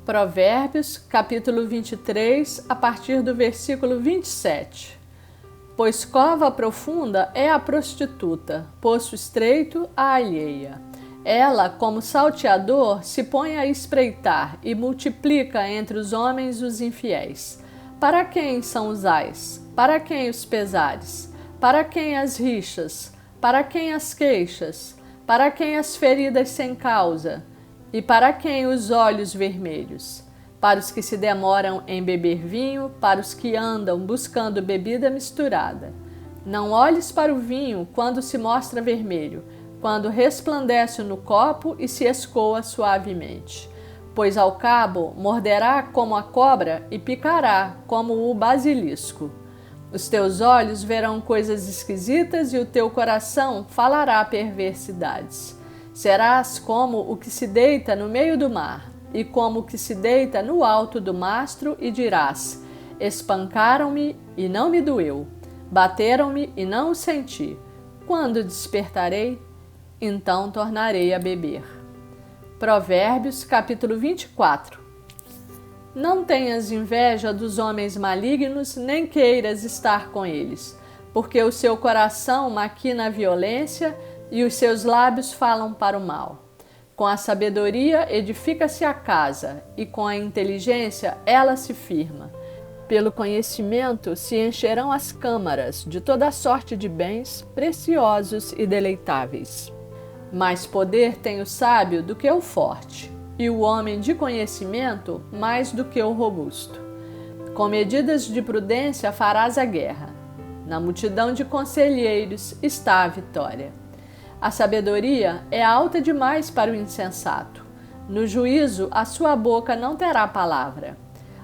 Provérbios, capítulo 23, a partir do versículo 27. Pois cova profunda é a prostituta, poço estreito a alheia. Ela, como salteador, se põe a espreitar e multiplica entre os homens os infiéis. Para quem são os ais? Para quem os pesares? Para quem as rixas? Para quem as queixas? Para quem as feridas sem causa? E para quem os olhos vermelhos? Para os que se demoram em beber vinho, para os que andam buscando bebida misturada. Não olhes para o vinho quando se mostra vermelho, quando resplandece no copo e se escoa suavemente. Pois ao cabo morderá como a cobra e picará como o basilisco. Os teus olhos verão coisas esquisitas e o teu coração falará perversidades. Serás como o que se deita no meio do mar, e como o que se deita no alto do mastro, e dirás: espancaram-me e não me doeu, bateram-me e não o senti. Quando despertarei, então tornarei a beber. Provérbios, capítulo 24. Não tenhas inveja dos homens malignos, nem queiras estar com eles, porque o seu coração maquina a violência e os seus lábios falam para o mal. Com a sabedoria edifica-se a casa, e com a inteligência ela se firma. Pelo conhecimento se encherão as câmaras de toda sorte de bens preciosos e deleitáveis. Mais poder tem o sábio do que o forte, e o homem de conhecimento mais do que o robusto. Com medidas de prudência farás a guerra. Na multidão de conselheiros está a vitória. A sabedoria é alta demais para o insensato. No juízo, a sua boca não terá palavra.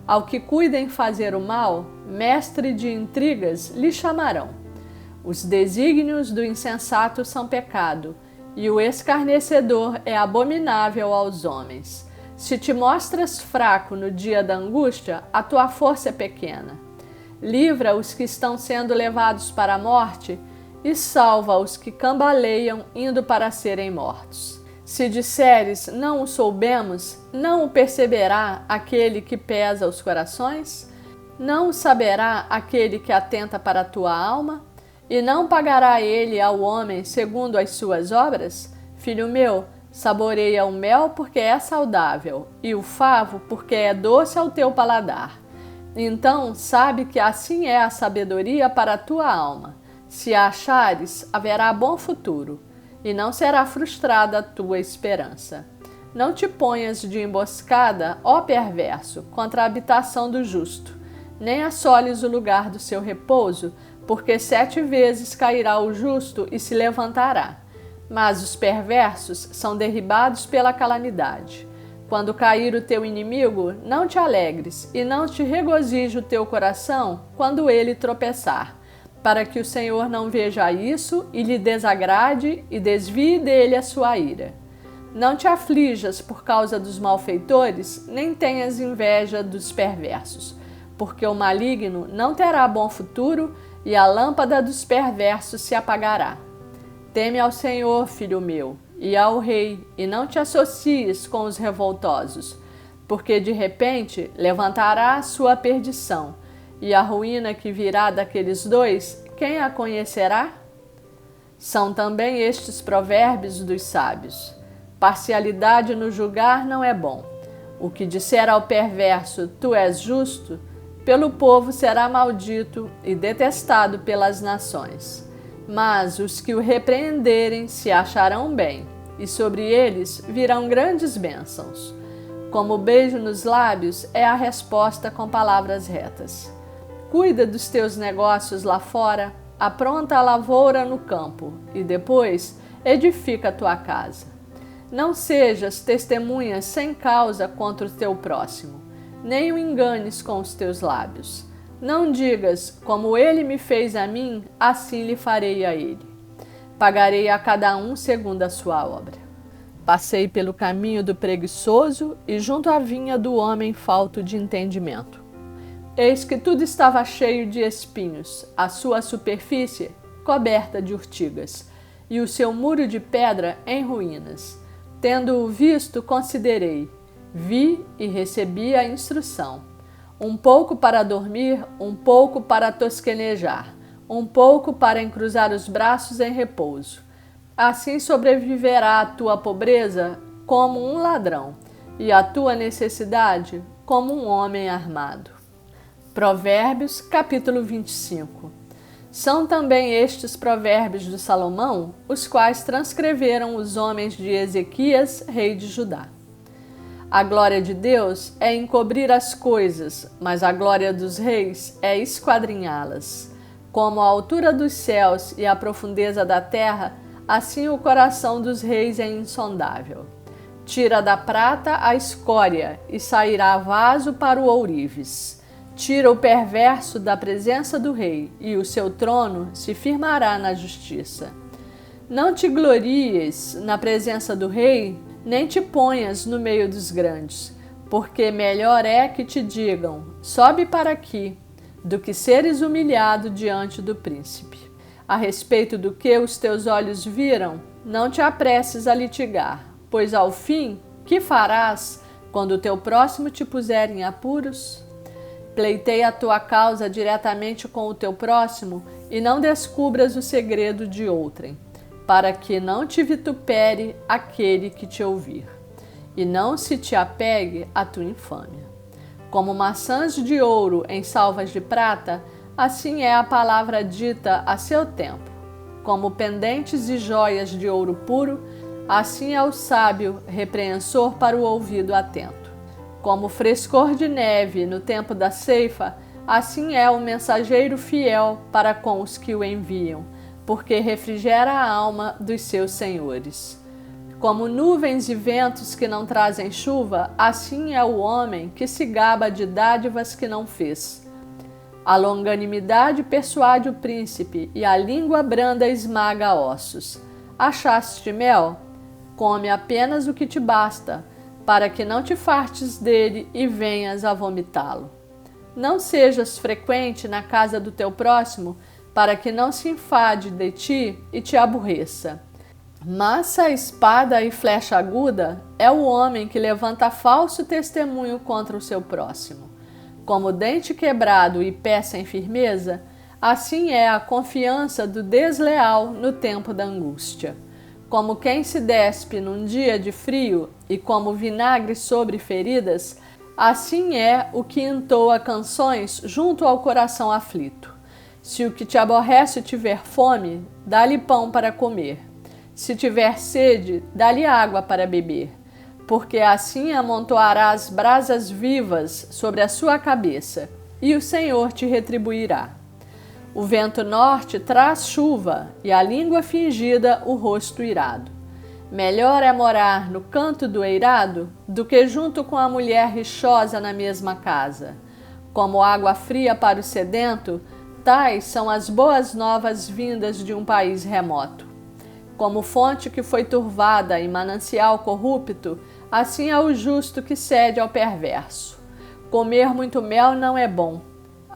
Ao que cuida em fazer o mal, mestre de intrigas lhe chamarão. Os desígnios do insensato são pecado, e o escarnecedor é abominável aos homens. Se te mostras fraco no dia da angústia, a tua força é pequena. Livra os que estão sendo levados para a morte, e salva os que cambaleiam indo para serem mortos. Se disseres, não o soubemos, não o perceberá aquele que pesa os corações? Não o saberá aquele que atenta para a tua alma? E não pagará ele ao homem segundo as suas obras? Filho meu, saboreia o mel porque é saudável, e o favo porque é doce ao teu paladar. Então sabe que assim é a sabedoria para a tua alma. Se a achares, haverá bom futuro, e não será frustrada a tua esperança. Não te ponhas de emboscada, ó perverso, contra a habitação do justo, nem assoles o lugar do seu repouso, porque 7 vezes cairá o justo e se levantará. Mas os perversos são derribados pela calamidade. Quando cair o teu inimigo, não te alegres, e não te regozije o teu coração quando ele tropeçar, para que o Senhor não veja isso e lhe desagrade e desvie dele a sua ira. Não te aflijas por causa dos malfeitores, nem tenhas inveja dos perversos, porque o maligno não terá bom futuro e a lâmpada dos perversos se apagará. Teme ao Senhor, filho meu, e ao rei, e não te associes com os revoltosos, porque de repente levantará a sua perdição, e a ruína que virá daqueles dois, quem a conhecerá? São também estes provérbios dos sábios. Parcialidade no julgar não é bom. O que disser ao perverso, tu és justo, pelo povo será maldito e detestado pelas nações. Mas os que o repreenderem se acharão bem, e sobre eles virão grandes bênçãos. Como o beijo nos lábios é a resposta com palavras retas. Cuida dos teus negócios lá fora, apronta a lavoura no campo, e depois edifica a tua casa. Não sejas testemunha sem causa contra o teu próximo, nem o enganes com os teus lábios. Não digas, como ele me fez a mim, assim lhe farei a ele. Pagarei a cada um segundo a sua obra. Passei pelo caminho do preguiçoso e junto à vinha do homem falto de entendimento. Eis que tudo estava cheio de espinhos, a sua superfície coberta de urtigas, e o seu muro de pedra em ruínas. Tendo-o visto, considerei, Vi e recebi a instrução. Um pouco para dormir, um pouco para tosquenejar, um pouco para encruzar os braços em repouso. Assim sobreviverá a tua pobreza como um ladrão, e a tua necessidade como um homem armado. Provérbios, capítulo 25. São também estes provérbios de Salomão, os quais transcreveram os homens de Ezequias, rei de Judá. A glória de Deus é encobrir as coisas, mas a glória dos reis é esquadrinhá-las. Como a altura dos céus e a profundeza da terra, assim o coração dos reis é insondável. Tira da prata a escória e sairá vaso para o ourives. Tira o perverso da presença do rei e o seu trono se firmará na justiça. Não te glories na presença do rei, nem te ponhas no meio dos grandes, porque melhor é que te digam, sobe para aqui, do que seres humilhado diante do príncipe. A respeito do que os teus olhos viram, não te apresses a litigar, pois ao fim, que farás quando o teu próximo te puser em apuros? Pleiteia a tua causa diretamente com o teu próximo e não descubras o segredo de outrem, para que não te vitupere aquele que te ouvir, e não se te apegue a tua infâmia. Como maçãs de ouro em salvas de prata, assim é a palavra dita a seu tempo. Como pendentes e joias de ouro puro, assim é o sábio repreensor para o ouvido atento. Como frescor de neve no tempo da ceifa, assim é o mensageiro fiel para com os que o enviam, porque refrigera a alma dos seus senhores. Como nuvens e ventos que não trazem chuva, assim é o homem que se gaba de dádivas que não fez. A longanimidade persuade o príncipe e a língua branda esmaga ossos. Achaste mel? Come apenas o que te basta, para que não te fartes dele e venhas a vomitá-lo. Não sejas frequente na casa do teu próximo, para que não se enfade de ti e te aborreça. Massa, espada e flecha aguda é o homem que levanta falso testemunho contra o seu próximo. Como dente quebrado e pé sem firmeza, assim é a confiança do desleal no tempo da angústia. Como quem se despe num dia de frio e como vinagre sobre feridas, assim é o que entoa canções junto ao coração aflito. Se o que te aborrece tiver fome, dá-lhe pão para comer. Se tiver sede, dá-lhe água para beber, porque assim amontoarás brasas vivas sobre a sua cabeça, e o Senhor te retribuirá. O vento norte traz chuva, e a língua fingida o rosto irado. Melhor é morar no canto do eirado do que junto com a mulher rixosa na mesma casa. Como água fria para o sedento, tais são as boas novas vindas de um país remoto. Como fonte que foi turvada e manancial corrupto, assim é o justo que cede ao perverso. Comer muito mel não é bom.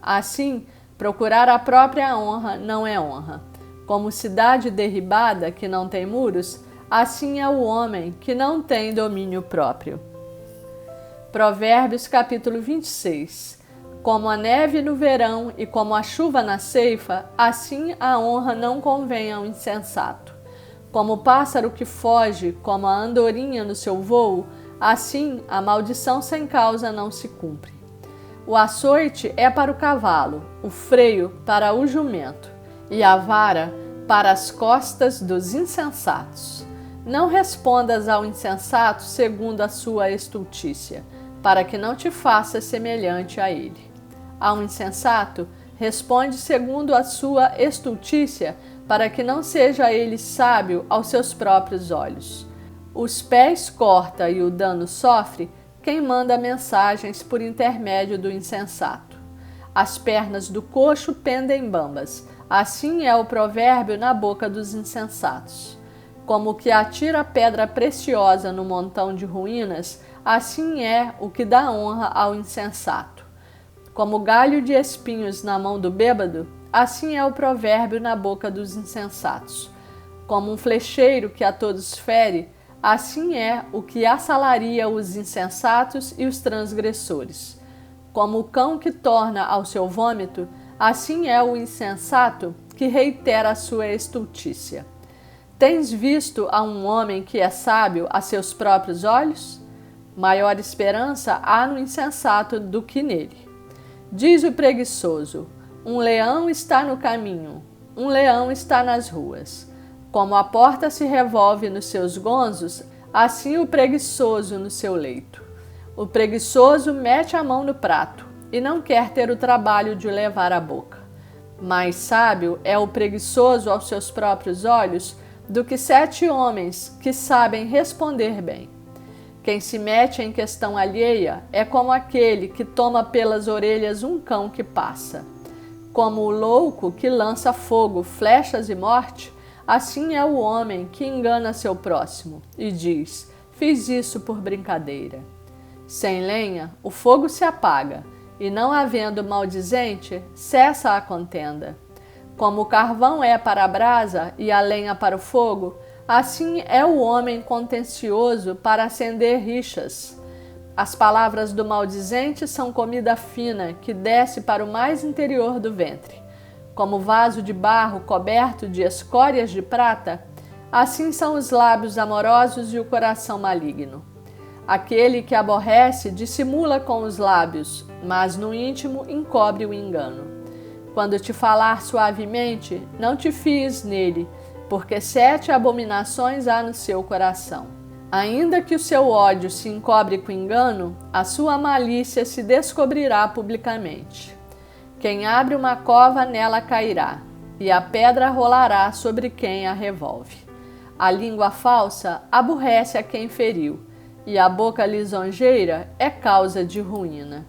Assim, procurar a própria honra não é honra. Como cidade derribada que não tem muros, assim é o homem que não tem domínio próprio. Provérbios capítulo 26. Como a neve no verão e como a chuva na ceifa, assim a honra não convém ao insensato. Como o pássaro que foge, como a andorinha no seu vôo, assim a maldição sem causa não se cumpre. O açoite é para o cavalo, o freio para o jumento, e a vara para as costas dos insensatos. Não respondas ao insensato segundo a sua estultícia, para que não te faças semelhante a ele. Ao insensato, responde segundo a sua estultícia, para que não seja ele sábio aos seus próprios olhos. Os pés corta e o dano sofre quem manda mensagens por intermédio do insensato. As pernas do coxo pendem bambas, assim é o provérbio na boca dos insensatos. Como o que atira pedra preciosa no montão de ruínas, assim é o que dá honra ao insensato. Como galho de espinhos na mão do bêbado, assim é o provérbio na boca dos insensatos. Como um flecheiro que a todos fere, assim é o que assalaria os insensatos e os transgressores. Como o cão que torna ao seu vômito, assim é o insensato que reitera a sua estultícia. Tens visto a um homem que é sábio a seus próprios olhos? Maior esperança há no insensato do que nele. Diz o preguiçoso: um leão está no caminho, um leão está nas ruas. Como a porta se revolve nos seus gonzos, assim o preguiçoso no seu leito. O preguiçoso mete a mão no prato e não quer ter o trabalho de o levar à boca. Mais sábio é o preguiçoso aos seus próprios olhos do que 7 homens que sabem responder bem. Quem se mete em questão alheia é como aquele que toma pelas orelhas um cão que passa. Como o louco que lança fogo, flechas e morte, assim é o homem que engana seu próximo e diz: fiz isso por brincadeira. Sem lenha, o fogo se apaga, e não havendo maldizente, cessa a contenda. Como o carvão é para a brasa e a lenha para o fogo, assim é o homem contencioso para acender rixas. As palavras do maldizente são comida fina que desce para o mais interior do ventre. Como vaso de barro coberto de escórias de prata, assim são os lábios amorosos e o coração maligno. Aquele que aborrece dissimula com os lábios, mas no íntimo encobre o engano. Quando te falar suavemente, não te fies nele, porque 7 abominações há no seu coração. Ainda que o seu ódio se encobre com engano, a sua malícia se descobrirá publicamente. Quem abre uma cova, nela cairá, e a pedra rolará sobre quem a revolve. A língua falsa aborrece a quem feriu, e a boca lisonjeira é causa de ruína.